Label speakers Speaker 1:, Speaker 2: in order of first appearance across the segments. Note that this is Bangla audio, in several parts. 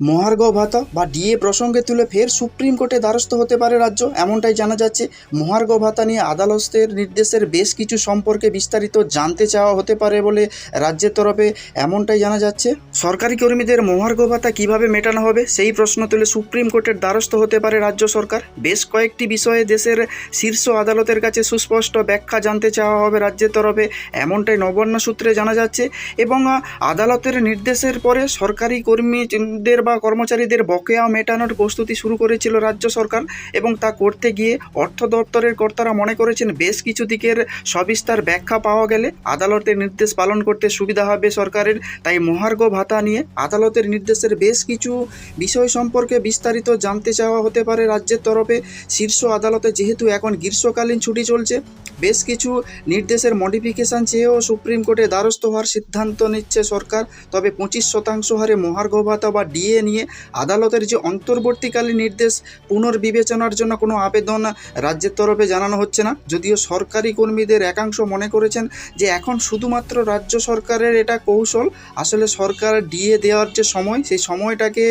Speaker 1: মহার্ঘ ভাতা বা ডিএ প্রসঙ্গে তুলে ফের সুপ্রিম কোর্টে দ্বারস্থ হতে পারে রাজ্য, এমনটাই জানা যাচ্ছে। মহার্ঘ ভাতা নিয়ে আদালতের নির্দেশের বেশ কিছু সম্পর্কে বিস্তারিত জানতে চাওয়া হতে পারে বলে রাজ্যের তরফে এমনটাই জানা যাচ্ছে। সরকারি কর্মীদের মহার্ঘ ভাতা কিভাবে মেটানো হবে সেই প্রশ্ন তুলে সুপ্রিম কোর্টের দ্বারস্থ হতে পারে রাজ্য সরকার। বেশ কয়েকটি বিষয়ে দেশের শীর্ষ আদালতের কাছে সুস্পষ্ট ব্যাখ্যা জানতে চাওয়া হবে রাজ্যের তরফে, এমনটাই নবান্ন সূত্রে জানা যাচ্ছে। এবং আদালতের নির্দেশের পরে সরকারি কর্মীদের বা কর্মচারীদের বকেয়া মেটানোর প্রস্তুতি শুরু করেছিল রাজ্য সরকার, এবং তা করতে গিয়ে অর্থ দপ্তরের কর্তারা মনে করেছেন বেশ কিছু দিকের সবিস্তার ব্যাখ্যা পাওয়া গেলে আদালতের নির্দেশ পালন করতে সুবিধা হবে সরকারের। তাই মহার্ঘ ভাতা নিয়ে আদালতের নির্দেশের বেশ কিছু বিষয় সম্পর্কে বিস্তারিত জানতে চাওয়া হতে পারে রাজ্যের তরফে। শীর্ষ আদালতে যেহেতু এখন গ্রীষ্মকালীন ছুটি চলছে, বেশ কিছু নির্দেশের মডিফিকেশন চেয়েও সুপ্রিম কোর্টে দ্বারস্থ হওয়ার সিদ্ধান্ত নিচ্ছে সরকার। তবে 25% হারে মহার্ঘ ভাতা বা ডিএ নিয়ে আদালতের যে অন্তর্বর্তীকালীন নির্দেশ পুনর্বিবেচনার জন্য কোনো আবেদন রাজ্যের তরফে জানানো হচ্ছে না। যদিও সরকারি কর্মীদের একাংশ মনে করেছেন যে এখন শুধুমাত্র রাজ্য সরকারের এটা কৌশল, আসলে সরকার ডিএ দেওয়ার যে সময় সেই সময়টাকে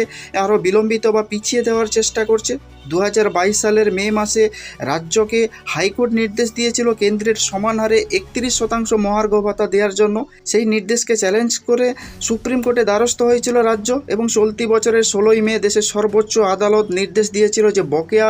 Speaker 1: আরও বিলম্বিত বা পিছিয়ে দেওয়ার চেষ্টা করছে। 2022 সালের মে মাসে রাজ্যকে হাইকোর্ট নির্দেশ দিয়েছিল কেন্দ্রের সমান হারে 31% মহার্ঘ ভাতা দেওয়ার জন্য। সেই নির্দেশকে চ্যালেঞ্জ করে সুপ্রিম কোর্টে দ্বারস্থ হয়েছিল রাজ্য, এবং চলতি বছরের 16ই মে দেশের সর্বোচ্চ আদালত নির্দেশ দিয়েছিল যে বকেয়া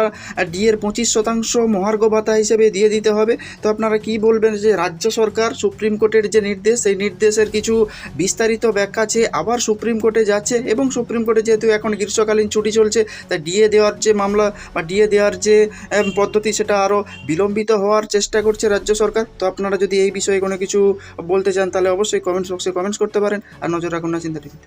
Speaker 1: ডিএর 25% মহার্ঘ ভাতা হিসেবে দিয়ে দিতে হবে। তো আপনারা কি বলবেন যে রাজ্য সরকার সুপ্রিম কোর্টের যে নির্দেশ সেই নির্দেশের কিছু বিস্তারিত ব্যাখ্যা চেয়ে আবার সুপ্রিম কোর্টে যাচ্ছে, এবং সুপ্রিম কোর্টে যেহেতু এখন গ্রীষ্মকালীন ছুটি চলছে তাই ডিএ দেওয়ার যে মামলা বা ডিএ দেওয়ার যে পদ্ধতি সেটা আরও বিলম্বিত হওয়ার চেষ্টা করছে রাজ্য সরকার। তো আপনারা যদি এই বিষয়ে কোনো কিছু বলতে চান তাহলে অবশ্যই কমেন্টস বক্সে কমেন্টস করতে পারেন, আর নজর রাখুন না চিন্তা টিভি।